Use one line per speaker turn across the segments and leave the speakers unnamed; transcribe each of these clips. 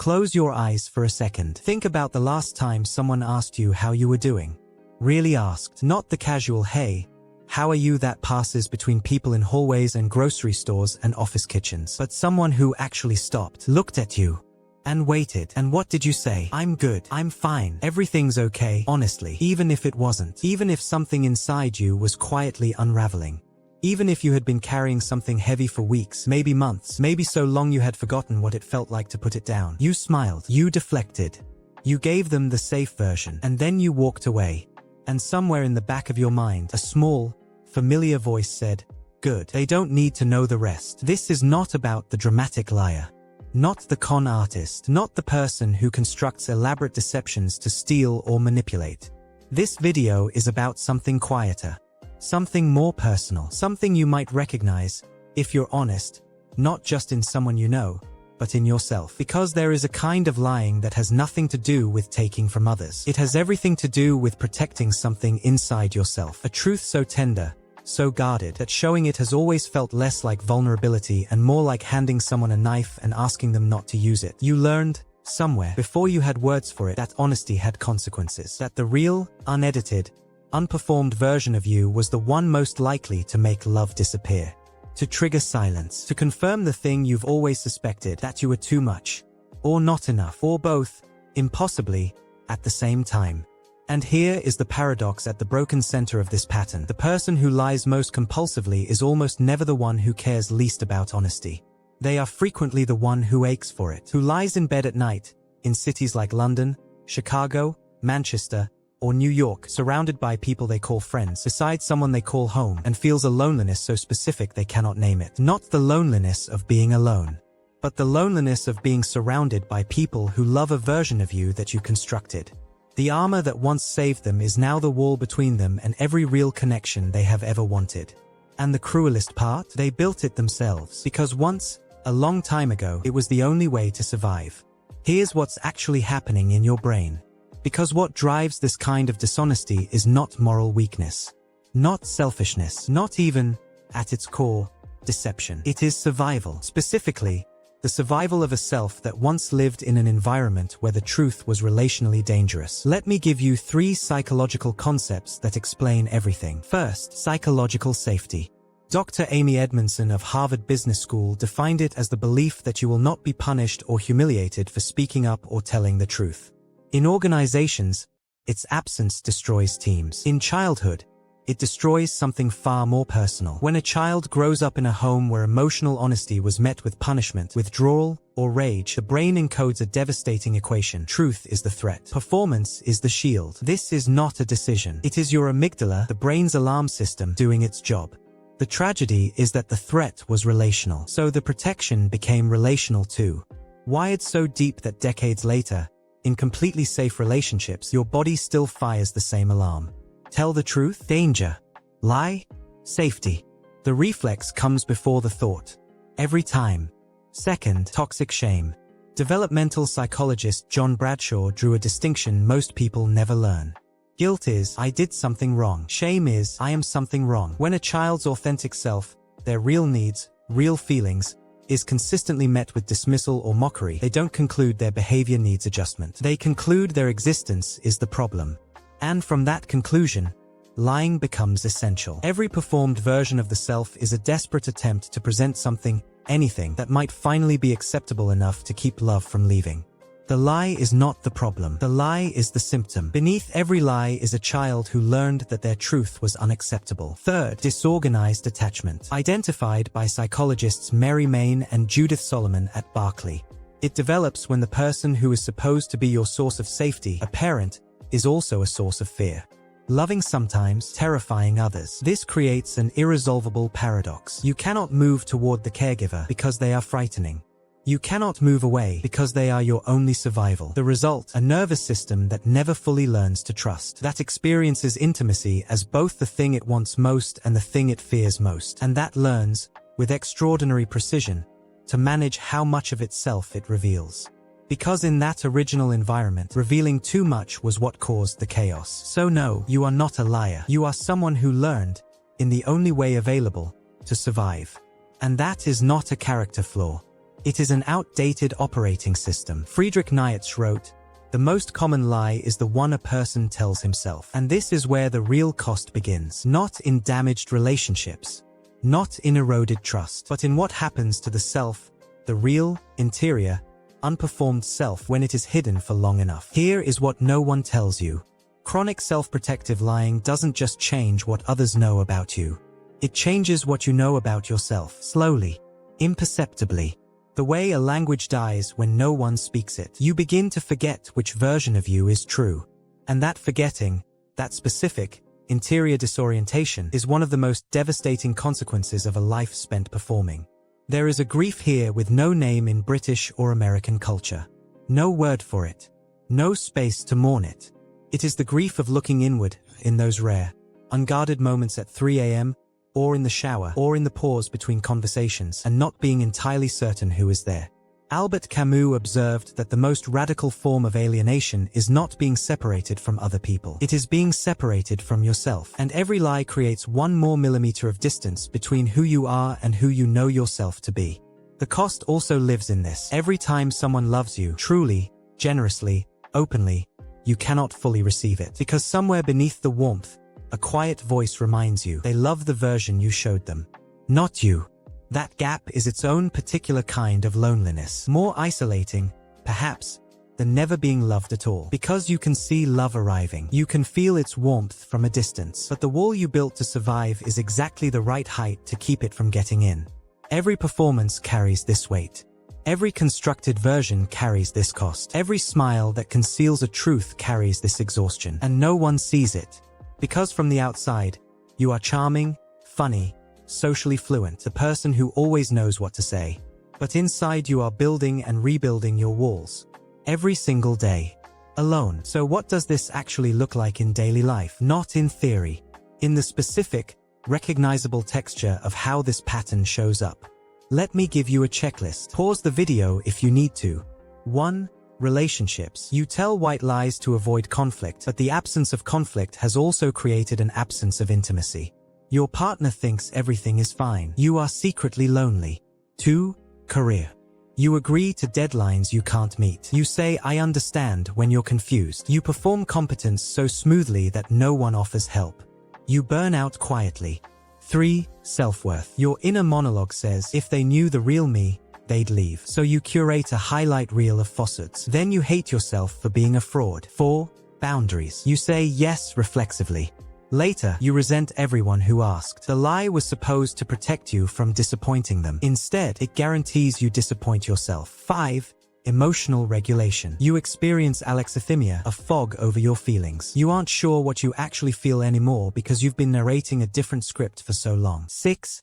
Close your eyes for a second. Think about the last time someone asked you how you were doing. Really asked, not the casual "Hey, how are you" that passes between people in hallways and grocery stores and office kitchens, but someone who actually stopped, looked at you, and waited. And what did you say? "I'm good. I'm fine. Everything's okay." Honestly, even if it wasn't, even if something inside you was quietly unraveling, even if you had been carrying something heavy for weeks, maybe months, maybe so long you had forgotten what it felt like to put it down, you smiled, you deflected, you gave them the safe version, and then you walked away. And somewhere in the back of your mind, a small, familiar voice said, "Good. They don't need to know the rest." This is not about the dramatic liar, not the con artist, not the person who constructs elaborate deceptions to steal or manipulate. This video is about something quieter, something more personal, something you might recognize, if you're honest, not just in someone you know, but in yourself. Because there is a kind of lying that has nothing to do with taking from others. It has everything to do with protecting something inside yourself. A truth so tender, so guarded, that showing it has always felt less like vulnerability and more like handing someone a knife and asking them not to use it. You learned, somewhere, before you had words for it, that honesty had consequences. That the real, unedited, unperformed version of you was the one most likely to make love disappear, to trigger silence, to confirm the thing you've always suspected, that you were too much, or not enough, or both, impossibly, at the same time. And here is the paradox at the broken center of this pattern. The person who lies most compulsively is almost never the one who cares least about honesty. They are frequently the one who aches for it, who lies in bed at night, in cities like London, Chicago, Manchester, or New York, surrounded by people they call friends, beside someone they call home, and feels a loneliness so specific they cannot name it. Not the loneliness of being alone, but the loneliness of being surrounded by people who love a version of you that you constructed. The armor that once saved them is now the wall between them and every real connection they have ever wanted. And the cruelest part? They built it themselves. Because once, a long time ago, it was the only way to survive. Here's what's actually happening in your brain. Because what drives this kind of dishonesty is not moral weakness, not selfishness, not even, at its core, deception. It is survival. Specifically, the survival of a self that once lived in an environment where the truth was relationally dangerous. Let me give you 3 psychological concepts that explain everything. First, psychological safety. Dr. Amy Edmondson of Harvard Business School defined it as the belief that you will not be punished or humiliated for speaking up or telling the truth. In organizations, its absence destroys teams. In childhood, it destroys something far more personal. When a child grows up in a home where emotional honesty was met with punishment, withdrawal, or rage, the brain encodes a devastating equation. Truth is the threat. Performance is the shield. This is not a decision. It is your amygdala, the brain's alarm system, doing its job. The tragedy is that the threat was relational, so the protection became relational too. Wired so deep that decades later, in completely safe relationships, your body still fires the same alarm. Tell the truth? Danger. Lie? Safety. The reflex comes before the thought. Every time. Second, toxic shame. Developmental psychologist John Bradshaw drew a distinction most people never learn. Guilt is, I did something wrong. Shame is, I am something wrong. When a child's authentic self, their real needs, real feelings, is consistently met with dismissal or mockery, they don't conclude their behavior needs adjustment. They conclude their existence is the problem. And from that conclusion, lying becomes essential. Every performed version of the self is a desperate attempt to present something, anything, that might finally be acceptable enough to keep love from leaving. The lie is not the problem. The lie is the symptom. Beneath every lie is a child who learned that their truth was unacceptable. Third, disorganized attachment. Identified by psychologists Mary Main and Judith Solomon at Berkeley. It develops when the person who is supposed to be your source of safety, a parent, is also a source of fear. Loving sometimes, terrifying others. This creates an irresolvable paradox. You cannot move toward the caregiver because they are frightening. You cannot move away because they are your only survival. The result, a nervous system that never fully learns to trust, that experiences intimacy as both the thing it wants most and the thing it fears most, and that learns, with extraordinary precision, to manage how much of itself it reveals. Because in that original environment, revealing too much was what caused the chaos. So no, you are not a liar. You are someone who learned, in the only way available, to survive. And that is not a character flaw. It is an outdated operating system. Friedrich Nietzsche wrote, "The most common lie is the one a person tells himself." And this is where the real cost begins. Not in damaged relationships, not in eroded trust, but in what happens to the self, the real, interior, unperformed self when it is hidden for long enough. Here is what no one tells you. Chronic self-protective lying doesn't just change what others know about you. It changes what you know about yourself, slowly, imperceptibly. The way a language dies when no one speaks it. You begin to forget which version of you is true. And that forgetting, that specific, interior disorientation, is one of the most devastating consequences of a life spent performing. There is a grief here with no name in British or American culture. No word for it. No space to mourn it. It is the grief of looking inward, in those rare, unguarded moments at 3 a.m., or in the shower, or in the pause between conversations, and not being entirely certain who is there. Albert Camus observed that the most radical form of alienation is not being separated from other people. It is being separated from yourself. And every lie creates one more millimeter of distance between who you are and who you know yourself to be. The cost also lives in this. Every time someone loves you, truly, generously, openly, you cannot fully receive it. Because somewhere beneath the warmth, a quiet voice reminds you they love the version you showed them, not you. That gap is its own particular kind of loneliness. More isolating, perhaps, than never being loved at all. Because you can see love arriving. You can feel its warmth from a distance. But the wall you built to survive is exactly the right height to keep it from getting in. Every performance carries this weight. Every constructed version carries this cost. Every smile that conceals a truth carries this exhaustion. And no one sees it. Because from the outside, you are charming, funny, socially fluent, the person who always knows what to say. But inside you are building and rebuilding your walls. Every single day. Alone. So what does this actually look like in daily life? Not in theory. In the specific, recognizable texture of how this pattern shows up. Let me give you a checklist. Pause the video if you need to. 1. Relationships. You tell white lies to avoid conflict, but the absence of conflict has also created an absence of intimacy. Your partner thinks everything is fine. You are secretly lonely. 2. Career. You agree to deadlines you can't meet. You say, "I understand," when you're confused. You perform competence so smoothly that no one offers help. You burn out quietly. 3. Self-worth. Your inner monologue says, "If they knew the real me, they'd leave." So you curate a highlight reel of falsehoods. Then you hate yourself for being a fraud. 4. Boundaries. You say yes reflexively. Later, you resent everyone who asked. The lie was supposed to protect you from disappointing them. Instead, it guarantees you disappoint yourself. 5. Emotional regulation. You experience alexithymia, a fog over your feelings. You aren't sure what you actually feel anymore because you've been narrating a different script for so long. 6.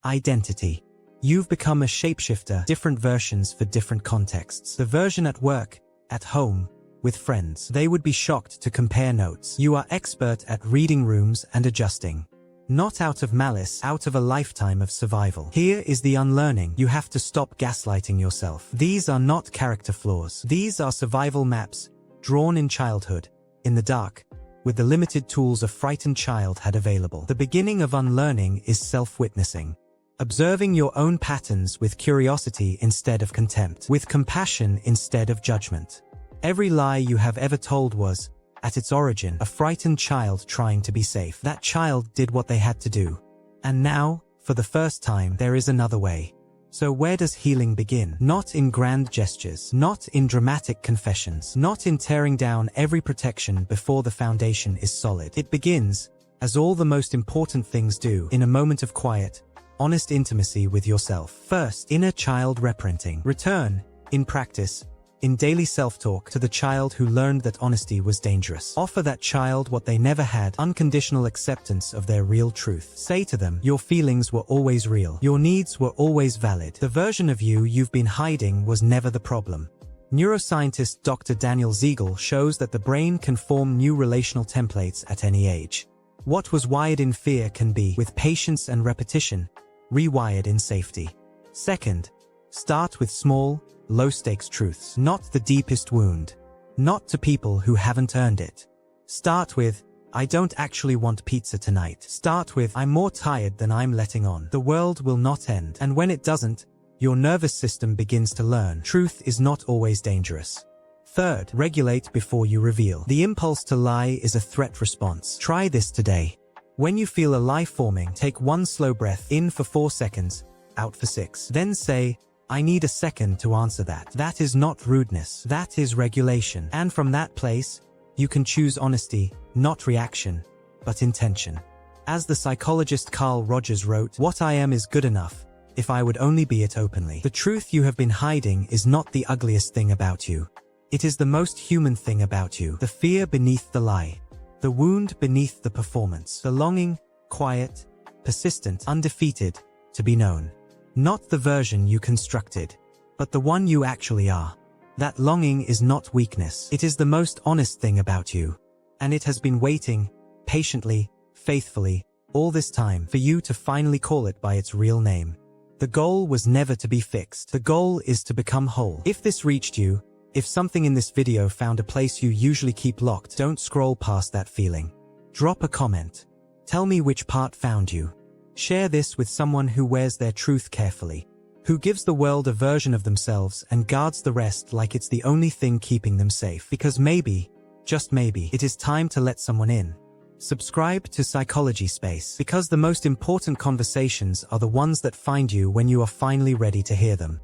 Identity. You've become a shapeshifter, different versions for different contexts. The version at work, at home, with friends. They would be shocked to compare notes. You are expert at reading rooms and adjusting. Not out of malice, out of a lifetime of survival. Here is the unlearning. You have to stop gaslighting yourself. These are not character flaws. These are survival maps, drawn in childhood, in the dark, with the limited tools a frightened child had available. The beginning of unlearning is self-witnessing. Observing your own patterns with curiosity instead of contempt, with compassion instead of judgment. Every lie you have ever told was, at its origin, a frightened child trying to be safe. That child did what they had to do. And now, for the first time, there is another way. So where does healing begin? Not in grand gestures, not in dramatic confessions, not in tearing down every protection before the foundation is solid. It begins, as all the most important things do, in a moment of quiet, honest intimacy with yourself. First, inner child reprinting. Return, in practice, in daily self-talk, to the child who learned that honesty was dangerous. Offer that child what they never had, unconditional acceptance of their real truth. Say to them, your feelings were always real. Your needs were always valid. The version of you you've been hiding was never the problem. Neuroscientist Dr. Daniel Siegel shows that the brain can form new relational templates at any age. What was wired in fear can be, with patience and repetition, rewired in safety. Second, start with small, low-stakes truths. Not the deepest wound. Not to people who haven't earned it. Start with, I don't actually want pizza tonight. Start with, I'm more tired than I'm letting on. The world will not end. And when it doesn't, Your nervous system begins to learn truth is not always dangerous. Third, regulate before you reveal. The impulse to lie is a threat response. Try this today. When you feel a lie forming, take one slow breath in for 4 seconds, out for 6. Then say, I need a second to answer that. That is not rudeness. That is regulation. And from that place, you can choose honesty, not reaction, but intention. As the psychologist Carl Rogers wrote, what I am is good enough, if I would only be it openly. The truth you have been hiding is not the ugliest thing about you. It is the most human thing about you. The fear beneath the lie. The wound beneath the performance. The longing, quiet, persistent, undefeated, to be known. Not the version you constructed, but the one you actually are. That longing is not weakness. It is the most honest thing about you. And it has been waiting, patiently, faithfully, all this time for you to finally call it by its real name. The goal was never to be fixed. The goal is to become whole. If this reached you, if something in this video found a place you usually keep locked, don't scroll past that feeling. Drop a comment. Tell me which part found you. Share this with someone who wears their truth carefully, who gives the world a version of themselves and guards the rest like it's the only thing keeping them safe. Because maybe, just maybe, it is time to let someone in. Subscribe to Psychology Space, because the most important conversations are the ones that find you when you are finally ready to hear them.